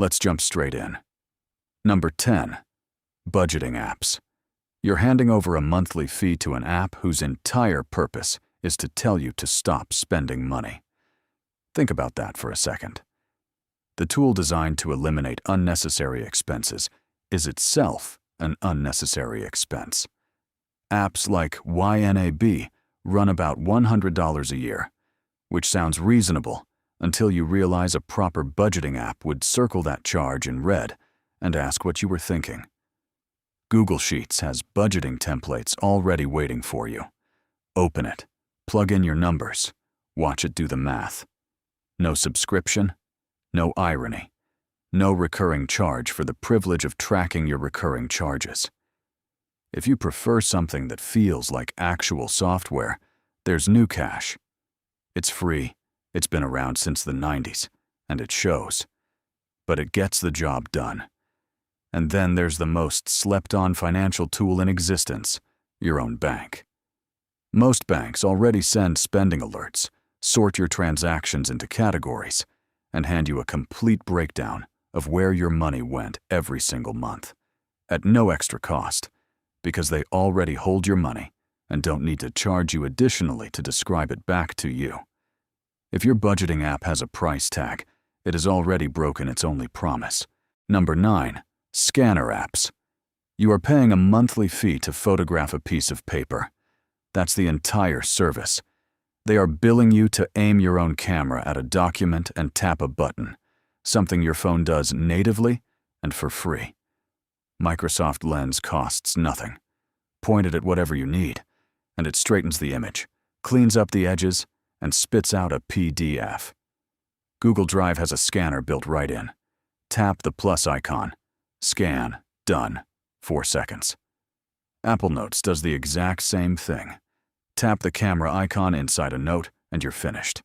Let's jump straight in. Number 10. Budgeting apps. You're handing over a monthly fee to an app whose entire purpose is to tell you to stop spending money. Think about that for a second. The tool designed to eliminate unnecessary expenses is itself an unnecessary expense. Apps like YNAB run about $100 a year, which sounds reasonable until you realize a proper budgeting app would circle that charge in red and ask what you were thinking. Google Sheets has budgeting templates already waiting for you. Open it, plug in your numbers, watch it do the math. No subscription, no irony, no recurring charge for the privilege of tracking your recurring charges. If you prefer something that feels like actual software, there's Nucash. It's free, it's been around since the 90s, and it shows. But it gets the job done. And then there's the most slept-on financial tool in existence, your own bank. Most banks already send spending alerts, sort your transactions into categories, and hand you a complete breakdown of where your money went every single month, at no extra cost, because they already hold your money and don't need to charge you additionally to describe it back to you. If your budgeting app has a price tag, it has already broken its only promise. Number 9. Scanner apps. You are paying a monthly fee to photograph a piece of paper. That's the entire service. They are billing you to aim your own camera at a document and tap a button, something your phone does natively and for free. Microsoft Lens costs nothing. Point it at whatever you need, and it straightens the image, cleans up the edges, and spits out a PDF. Google Drive has a scanner built right in. Tap the plus icon. Scan. Done. 4 seconds. Apple Notes does the exact same thing. Tap the camera icon inside a note, and you're finished.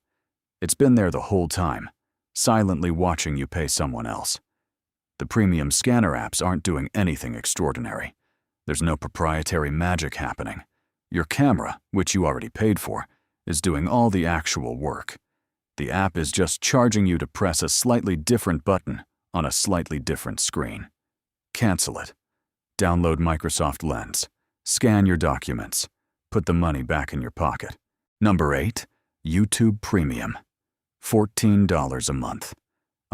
It's been there the whole time, silently watching you pay someone else. The premium scanner apps aren't doing anything extraordinary. There's no proprietary magic happening. Your camera, which you already paid for, is doing all the actual work. The app is just charging you to press a slightly different button on a slightly different screen. Cancel it. Download Microsoft Lens. Scan your documents. Put the money back in your pocket. Number 8. YouTube Premium. $14 a month.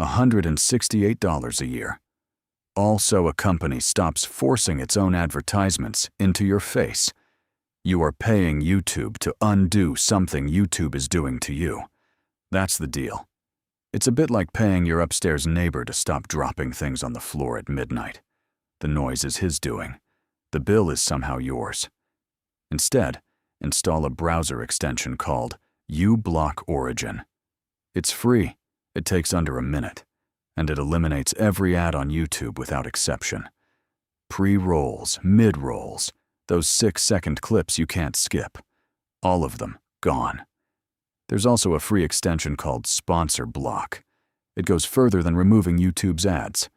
$168 a year. Also, a company stops forcing its own advertisements into your face. You are paying YouTube to undo something YouTube is doing to you. That's the deal. It's a bit like paying your upstairs neighbor to stop dropping things on the floor at midnight. The noise is his doing. The bill is somehow yours. Instead, install a browser extension called uBlock Origin. It's free. It takes under a minute, and it eliminates every ad on YouTube without exception. Pre-rolls, mid-rolls, those 6-second clips you can't skip. All of them gone. There's also a free extension called Sponsor Block. It goes further than removing YouTube's ads.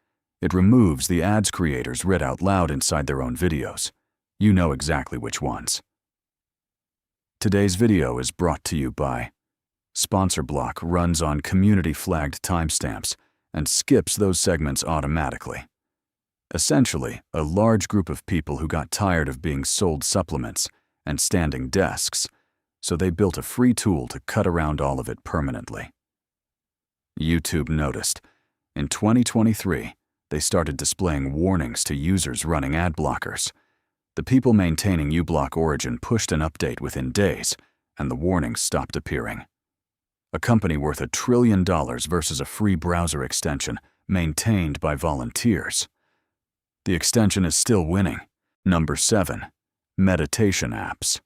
It removes the ads creators read out loud inside their own videos. You know exactly which ones. Today's video is brought to you by Sponsor Block runs on community-flagged timestamps and skips those segments automatically. Essentially, a large group of people who got tired of being sold supplements and standing desks, so they built a free tool to cut around all of it permanently. YouTube noticed. In 2023, they started displaying warnings to users running ad blockers. The people maintaining uBlock Origin pushed an update within days, and the warnings stopped appearing. A company worth $1 trillion versus a free browser extension maintained by volunteers. The extension is still winning. Number 7. Meditation apps.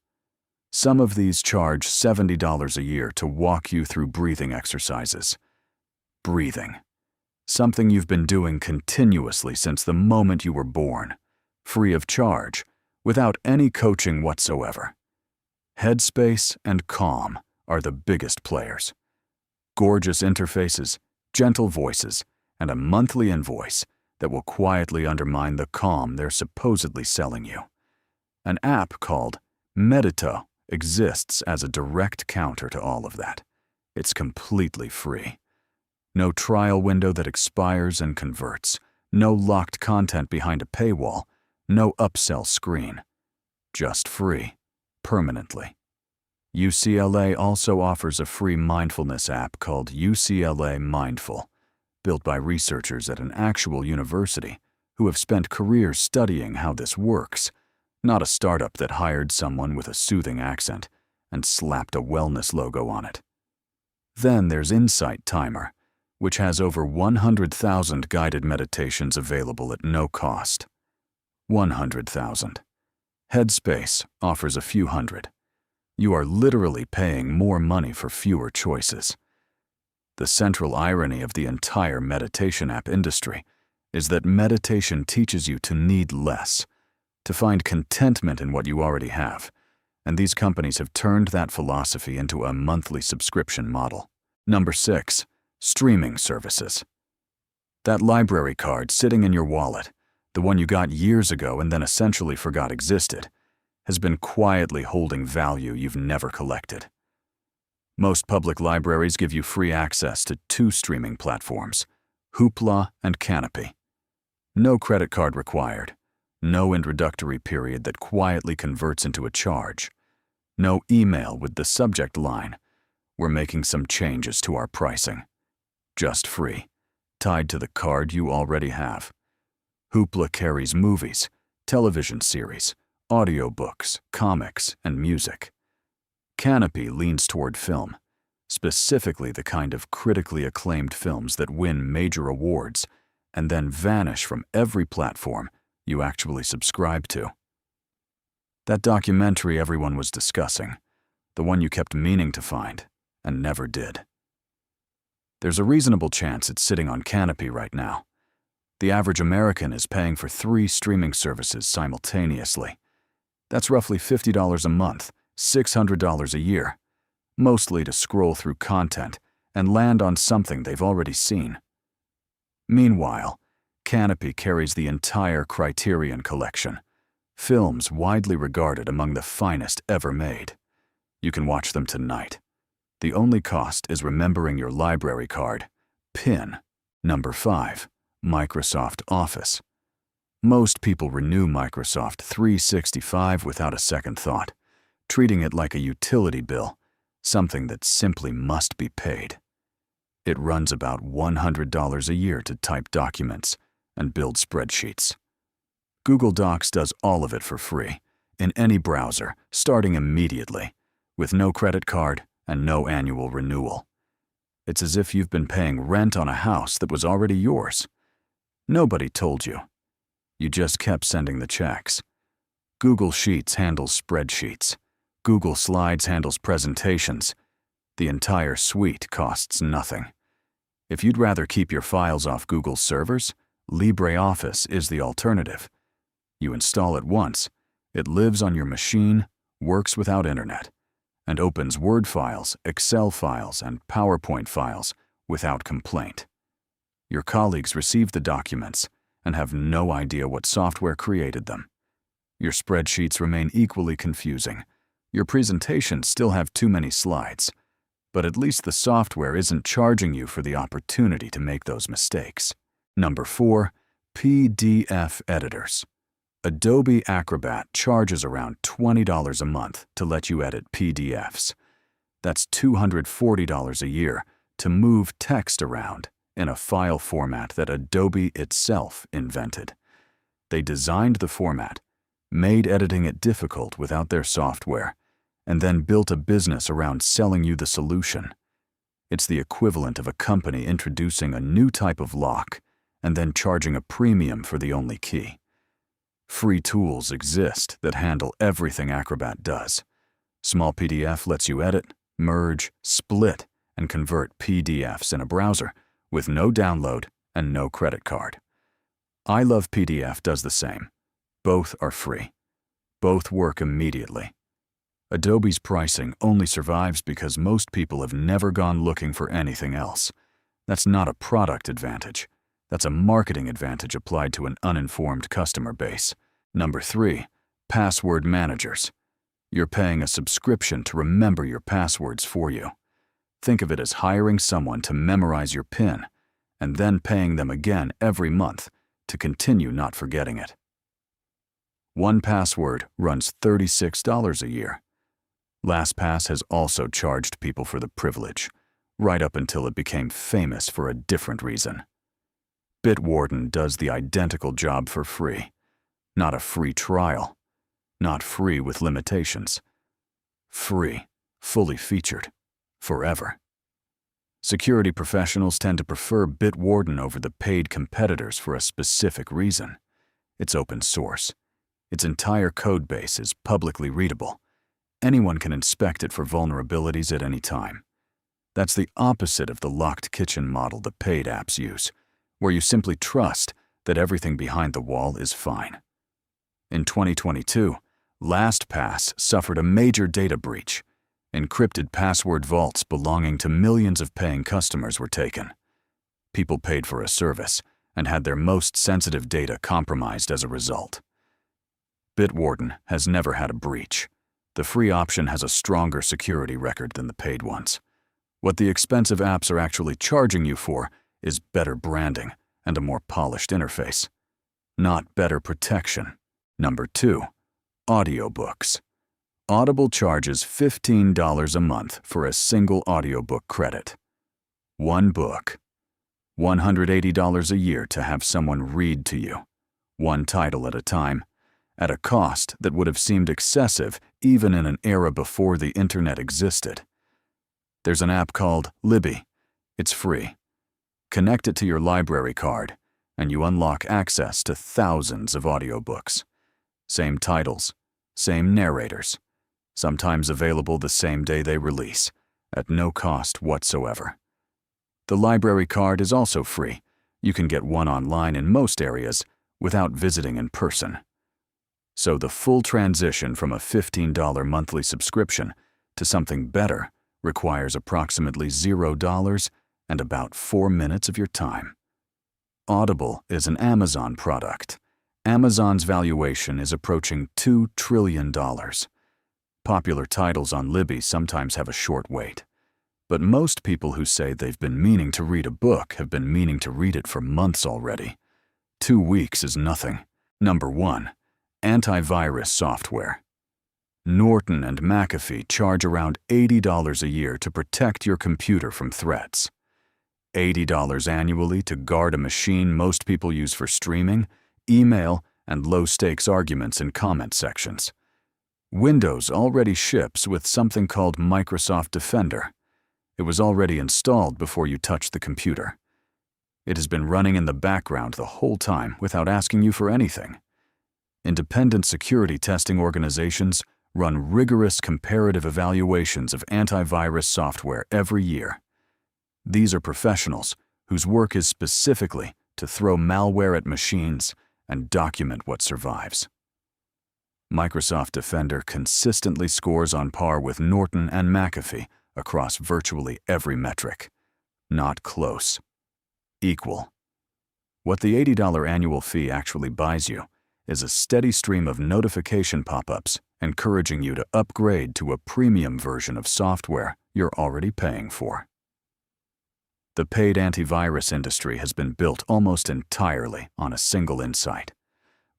Some of these charge $70 a year to walk you through breathing exercises. Breathing. Something you've been doing continuously since the moment you were born, free of charge, without any coaching whatsoever. Headspace and Calm are the biggest players. Gorgeous interfaces, gentle voices, and a monthly invoice that will quietly undermine the calm they're supposedly selling you. An app called Medito exists as a direct counter to all of that. It's completely free. No trial window that expires and converts. No locked content behind a paywall. No upsell screen. Just free. Permanently. UCLA also offers a free mindfulness app called UCLA Mindful, built by researchers at an actual university who have spent careers studying how this works, not a startup that hired someone with a soothing accent and slapped a wellness logo on it. Then there's Insight Timer, which has over 100,000 guided meditations available at no cost. 100,000. Headspace offers a few hundred. You are literally paying more money for fewer choices. The central irony of the entire meditation app industry is that meditation teaches you to need less, to find contentment in what you already have, and these companies have turned that philosophy into a monthly subscription model. Number 6. Streaming services. That library card sitting in your wallet, the one you got years ago and then essentially forgot existed, has been quietly holding value you've never collected. Most public libraries give you free access to 2 streaming platforms, Hoopla and Canopy. No credit card required. No introductory period that quietly converts into a charge. No email with the subject line, "We're making some changes to our pricing." Just free, tied to the card you already have. Hoopla carries movies, television series, audiobooks, comics, and music. Canopy leans toward film, specifically the kind of critically acclaimed films that win major awards and then vanish from every platform you actually subscribe to. That documentary everyone was discussing, the one you kept meaning to find and never did. There's a reasonable chance it's sitting on Canopy right now. The average American is paying for 3 streaming services simultaneously. That's roughly $50 a month, $600 a year, mostly to scroll through content and land on something they've already seen. Meanwhile, Canopy carries the entire Criterion collection, films widely regarded among the finest ever made. You can watch them tonight. The only cost is remembering your library card, PIN. Number 5. Microsoft Office. Most people renew Microsoft 365 without a second thought, treating it like a utility bill, something that simply must be paid. It runs about $100 a year to type documents and build spreadsheets. Google Docs does all of it for free, in any browser, starting immediately, with no credit card and no annual renewal. It's as if you've been paying rent on a house that was already yours. Nobody told you. You just kept sending the checks. Google Sheets handles spreadsheets. Google Slides handles presentations. The entire suite costs nothing. If you'd rather keep your files off Google's servers, LibreOffice is the alternative. You install it once, it lives on your machine, works without internet, and opens Word files, Excel files, and PowerPoint files without complaint. Your colleagues receive the documents and have no idea what software created them. Your spreadsheets remain equally confusing. Your presentations still have too many slides, but at least the software isn't charging you for the opportunity to make those mistakes. Number 4. PDF editors. Adobe Acrobat charges around $20 a month to let you edit PDFs. That's $240 a year to move text around in a file format that Adobe itself invented. They designed the format, made editing it difficult without their software, and then built a business around selling you the solution. It's the equivalent of a company introducing a new type of lock and then charging a premium for the only key. Free tools exist that handle everything Acrobat does. Small PDF lets you edit, merge, split, and convert PDFs in a browser with no download and no credit card. I Love PDF does the same. Both are free. Both work immediately. Adobe's pricing only survives because most people have never gone looking for anything else. That's not a product advantage. That's a marketing advantage applied to an uninformed customer base. Number 3. Password managers. You're paying a subscription to remember your passwords for you. Think of it as hiring someone to memorize your PIN and then paying them again every month to continue not forgetting it. 1Password runs $36 a year. LastPass has also charged people for the privilege, right up until it became famous for a different reason. Bitwarden does the identical job for free. Not a free trial. Not free with limitations. Free, fully featured, forever. Security professionals tend to prefer Bitwarden over the paid competitors for a specific reason. It's open source. Its entire code base is publicly readable. Anyone can inspect it for vulnerabilities at any time. That's the opposite of the locked kitchen model the paid apps use, where you simply trust that everything behind the wall is fine. In 2022, LastPass suffered a major data breach. Encrypted password vaults belonging to millions of paying customers were taken. People paid for a service and had their most sensitive data compromised as a result. Bitwarden has never had a breach. The free option has a stronger security record than the paid ones. What the expensive apps are actually charging you for is better branding and a more polished interface, not better protection. Number 2, audiobooks. Audible charges $15 a month for a single audiobook credit. One book. $180 a year to have someone read to you, one title at a time, at a cost that would have seemed excessive even in an era before the internet existed. There's an app called Libby. It's free. Connect it to your library card, and you unlock access to thousands of audiobooks. Same titles, same narrators, sometimes available the same day they release, at no cost whatsoever. The library card is also free. You can get one online in most areas without visiting in person. So the full transition from a $15 monthly subscription to something better requires approximately $0 and about 4 minutes of your time. Audible is an Amazon product. Amazon's valuation is approaching $2 trillion. Popular titles on Libby sometimes have a short wait. But most people who say they've been meaning to read a book have been meaning to read it for months already. 2 weeks is nothing. Number 1. Antivirus Software. Norton and McAfee charge around $80 a year to protect your computer from threats. $80 annually to guard a machine most people use for streaming, email, and low-stakes arguments in comment sections. Windows already ships with something called Microsoft Defender. It was already installed before you touched the computer. It has been running in the background the whole time without asking you for anything. Independent security testing organizations run rigorous comparative evaluations of antivirus software every year. These are professionals whose work is specifically to throw malware at machines and document what survives. Microsoft Defender consistently scores on par with Norton and McAfee across virtually every metric. Not close. Equal. What the $80 annual fee actually buys you is a steady stream of notification pop-ups encouraging you to upgrade to a premium version of software you're already paying for. The paid antivirus industry has been built almost entirely on a single insight.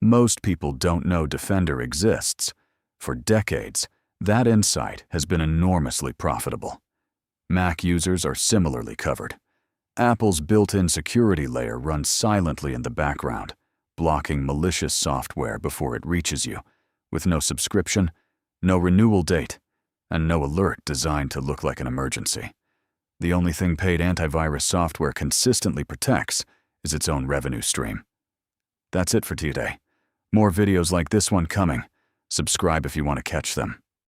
Most people don't know Defender exists. For decades, that insight has been enormously profitable. Mac users are similarly covered. Apple's built-in security layer runs silently in the background, blocking malicious software before it reaches you, with no subscription, no renewal date, and no alert designed to look like an emergency. The only thing paid antivirus software consistently protects is its own revenue stream. That's it for today. More videos like this one coming. Subscribe if you want to catch them.